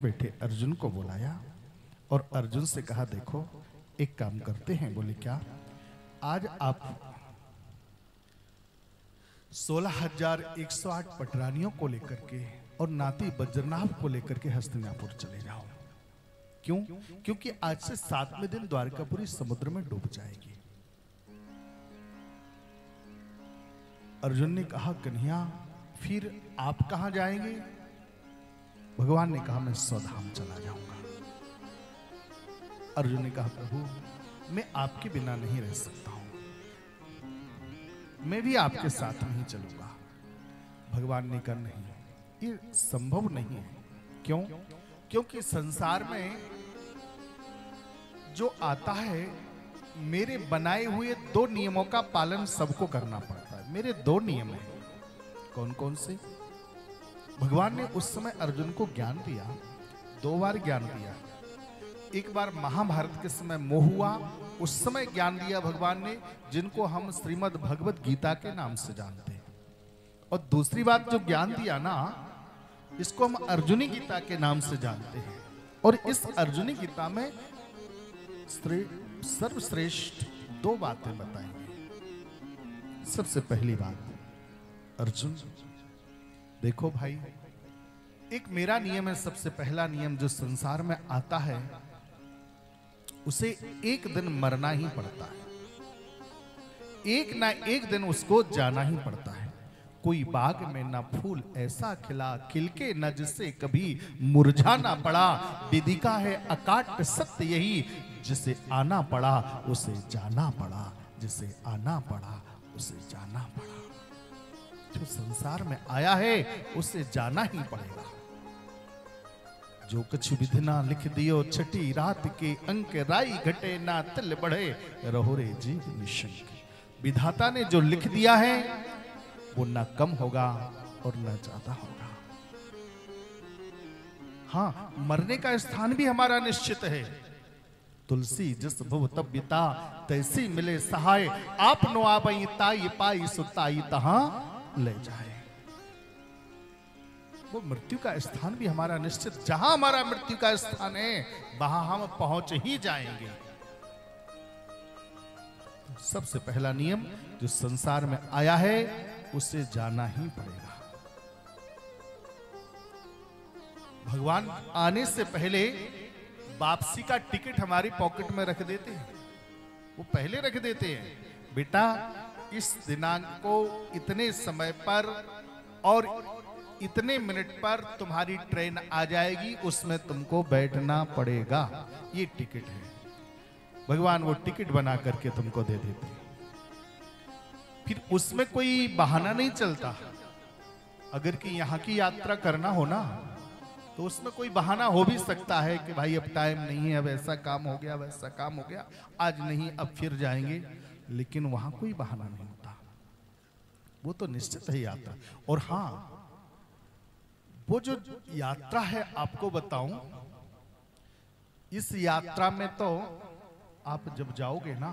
बैठे अर्जुन को बुलाया और अर्जुन से कहा, देखो एक काम करते हैं। बोले क्या? आज आप 16,108 पटरानियों को लेकर के और नाती बज्रनाभ को लेकर के हस्तिनापुर चले जाओ। क्यों? क्योंकि आज से 7वें दिन द्वारकापुरी समुद्र में डूब जाएगी। अर्जुन ने कहा, कन्हैया फिर आप कहां जाएंगे? भगवान ने कहा, मैं स्वधाम चला जाऊंगा। अर्जुन ने कहा, प्रभु मैं आपके बिना नहीं रह सकता हूं, मैं भी आपके साथ नहीं चलूंगा। भगवान ने कहा, नहीं, ये संभव नहीं है। क्यों? क्योंकि संसार में जो आता है, मेरे बनाए हुए 2 नियमों का पालन सबको करना पड़ता है। मेरे 2 नियम हैं। कौन कौन से? भगवान ने उस समय अर्जुन को ज्ञान दिया, 2 बार ज्ञान दिया। एक बार महाभारत के समय मोह हुआ, उस समय ज्ञान दिया भगवान ने, जिनको हम श्रीमद् भगवत गीता के नाम से जानते हैं। और दूसरी बात जो ज्ञान दिया ना, इसको हम अर्जुनी गीता के नाम से जानते हैं। और इस अर्जुनी गीता में सर्वश्रेष्ठ 2 बातें बताएंगे। सबसे पहली बात, अर्जुन देखो भाई, एक मेरा नियम है। सबसे पहला नियम, जो संसार में आता है उसे एक दिन मरना ही पड़ता है। एक ना एक दिन उसको जाना ही पड़ता है। कोई बाग में ना फूल ऐसा खिला, खिलके न जिससे कभी मुरझा ना पड़ा। विधि का है अकाट सत्य यही, जिसे आना पड़ा उसे जाना पड़ा, जिसे आना पड़ा उसे जाना पड़ा। जो संसार में आया है उसे जाना ही पड़ेगा। जो कुछ विधिना लिख दियो, छठी रात के अंक राई घटे ना तिल बढ़े, रहो रे जीव निशंक। विधाता ने जो लिख दिया है वो ना कम होगा और ना ज्यादा होगा। हाँ, मरने का स्थान भी हमारा निश्चित है। तुलसी जिस भुव तब बिता, तैसी मिले सहाय। आप नो आबई ताई पाई सुताई तहां ले जाए। वो मृत्यु का स्थान भी हमारा निश्चित, जहां हमारा मृत्यु का स्थान है वहां हम पहुंच ही जाएंगे। तो सबसे पहला नियम, जो संसार में आया है उसे जाना ही पड़ेगा। भगवान आने से पहले वापसी का टिकट हमारी पॉकेट में रख देते हैं। वो पहले रख देते हैं, बेटा इस दिनांक को इतने समय पर और इतने मिनट पर तुम्हारी ट्रेन आ जाएगी, उसमें तुमको बैठना पड़ेगा। ये टिकट है। भगवान वो टिकट बना करके तुमको दे देते हैं। फिर उसमें कोई बहाना नहीं चलता। अगर कि यहाँ की यात्रा करना हो ना, तो उसमें कोई बहाना हो भी सकता है कि भाई अब टाइम नहीं है, अब ऐसा काम हो गया, वैसा काम हो गया, आज नहीं अब फिर जाएंगे। लेकिन वहां कोई बहाना नहीं होता। वो तो निश्चित है यात्रा। और हाँ, वो जो यात्रा है, आपको बताऊं, इस यात्रा में तो आप जब जाओगे ना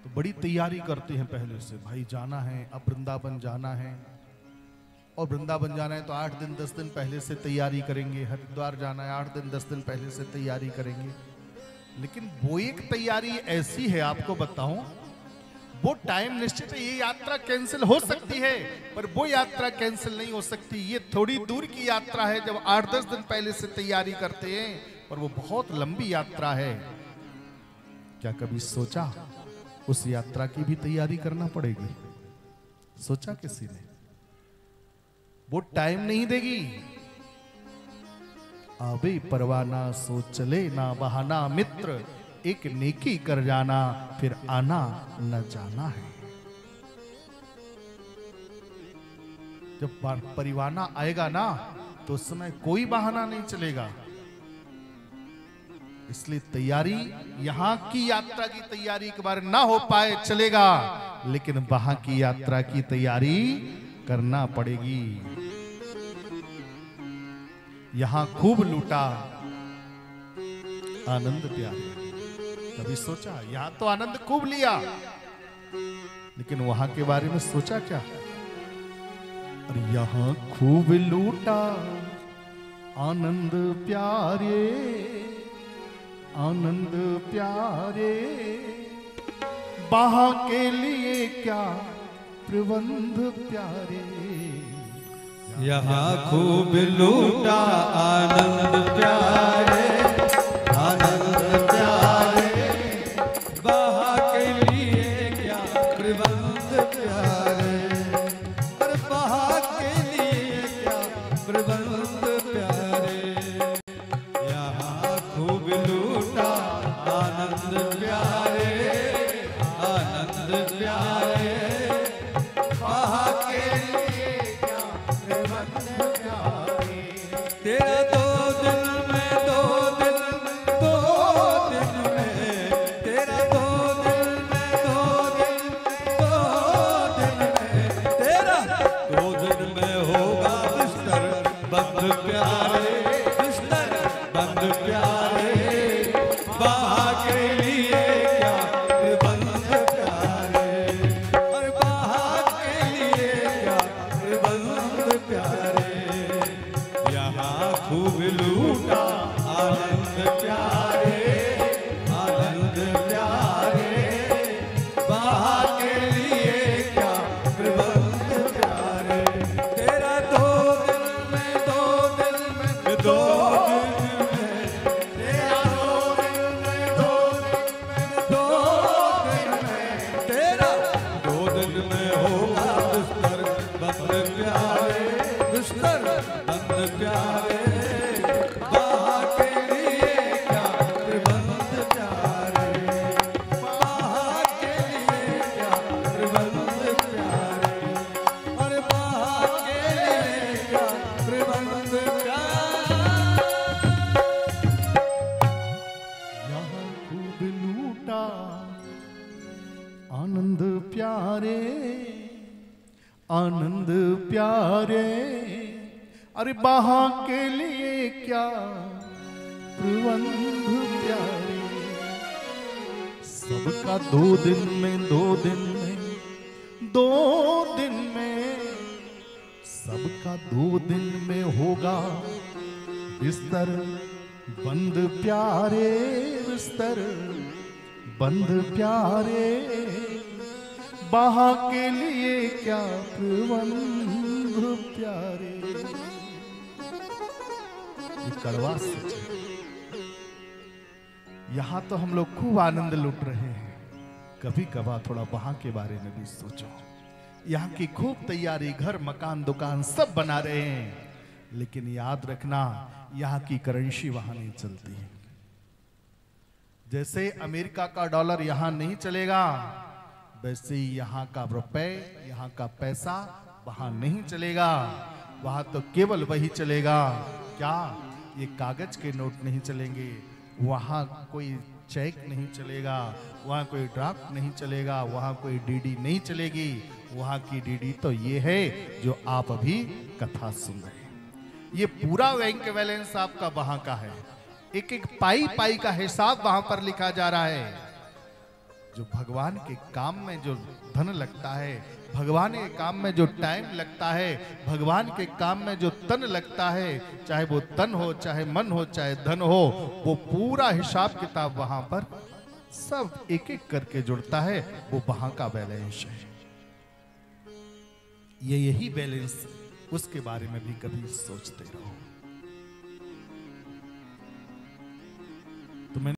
तो बड़ी तैयारी करते हैं पहले से। भाई जाना है, अब वृंदावन जाना है, और वृंदावन जाना है तो 8 दिन 10 दिन पहले से तैयारी करेंगे। हरिद्वार जाना है, 8 दिन 10 दिन पहले से तैयारी करेंगे। लेकिन वो एक तैयारी ऐसी है, आपको बताऊं, वो टाइम निश्चित है। ये यात्रा कैंसिल हो सकती है, पर वो यात्रा कैंसिल नहीं हो सकती। ये थोड़ी दूर की यात्रा है, जब 8-10 दिन पहले से तैयारी करते हैं, पर वो बहुत लंबी यात्रा है। क्या कभी सोचा उस यात्रा की भी तैयारी करना पड़ेगी? सोचा किसी ने? वो टाइम नहीं देगी। आवे परवाना सो चले ना बहाना, मित्र एक नेकी कर जाना, फिर आना न जाना है। जब परिवाना आएगा ना, तो उस समय कोई बहाना नहीं चलेगा। इसलिए तैयारी, यहां की यात्रा की तैयारी एक बार ना हो पाए चलेगा, लेकिन वहां की यात्रा की तैयारी करना पड़ेगी। यहां खूब लूटा आनंद प्यारे। कभी सोचा? यहां तो आनंद खूब लिया, लेकिन वहां के बारे में सोचा क्या? और यहां खूब लूटा आनंद प्यारे, आनंद प्यारे, बाहा के लिए क्या प्रबंध प्यारे। यहाँ खूब लूटा आनंद प्यारे, आनंद प्यारे, बाहा के लिए क्या प्रबंध प्यारे, और बाहा के लिए क्या प्रबंध प्यारे। यहाँ खूब लूटा आनंद प्यारे, आनंद प्यारे, बाहा के लिए क्या प्रबंध प्यारे। तेरा दो दिन में, दो दिन में, दो दिन में, तेरा दो दिन में, दो दिन में, दो दिन में, तेरा दो दिन में होगा बिस्तर बंद प्यारे, बिस्तर बंद प्यारे, बाहा के लिए क्या प्रबंध प्यारे, और बाहा के लिए क्या प्रबंध प्यारे। यहाँ खूब लूटा आनंद प्यारे, आनंद प्यारे, बाहा के लिए क्या प्रबंध प्यारे। तेरा दो दिन में, दो दिन में, दो दिन में, तेरा दो दिन में, दो दिन में, दो दिन में, तेरा दो दिन में होगा बिस्तर बंद प्यारे, बिस्तर बंद प्यारे, बाहा के लिए क्या प्रबंध प्यारे, बाहा के लिए क्या प्रबंध प्यारे, और बाहा के लिए क्या प्रबंध प्यारे। यहाँ खूब लूटा आनंद प्यारे, आनंद प्यारे, अरे बाहा के लिए क्या प्रबंध प्यारे। सबका दो दिन में, दो दिन में, दो दिन में, सबका दो दिन में होगा बिस्तर बंद प्यारे, बिस्तर बंद प्यारे, बाहा के लिए क्या प्रबंध प्यारे। ये कड़वा सच है। यहां तो हम लोग खूब आनंद लूट रहे हैं, कभी कभार थोड़ा वहां के बारे में भी सोचो। यहाँ की खूब तैयारी, घर मकान दुकान सब बना रहे हैं, लेकिन याद रखना यहाँ की करेंसी वहां नहीं चलती है। जैसे अमेरिका का डॉलर यहाँ नहीं चलेगा, वैसे ही यहाँ का रुपए, यहाँ का पैसा वहां नहीं चलेगा। वहां तो केवल वही चलेगा, क्या ये कागज के नोट नहीं चलेंगे, वहां कोई चेक नहीं चलेगा, वहां कोई ड्राफ्ट नहीं चलेगा, वहां कोई डीडी नहीं चलेगी। वहां की डीडी तो ये है जो आप अभी कथा सुन रहे हैं। ये पूरा बैंक बैलेंस आपका वहां का है, एक एक पाई पाई का हिसाब वहां पर लिखा जा रहा है। जो भगवान के काम में जो धन लगता है, भगवान के काम में जो टाइम लगता है, भगवान के काम में जो तन लगता है, चाहे वो तन हो, चाहे मन हो, चाहे धन हो, वो पूरा हिसाब किताब वहां पर सब एक एक करके जुड़ता है। वो वहां का बैलेंस है। ये यही बैलेंस, उसके बारे में भी कभी सोचते रहो।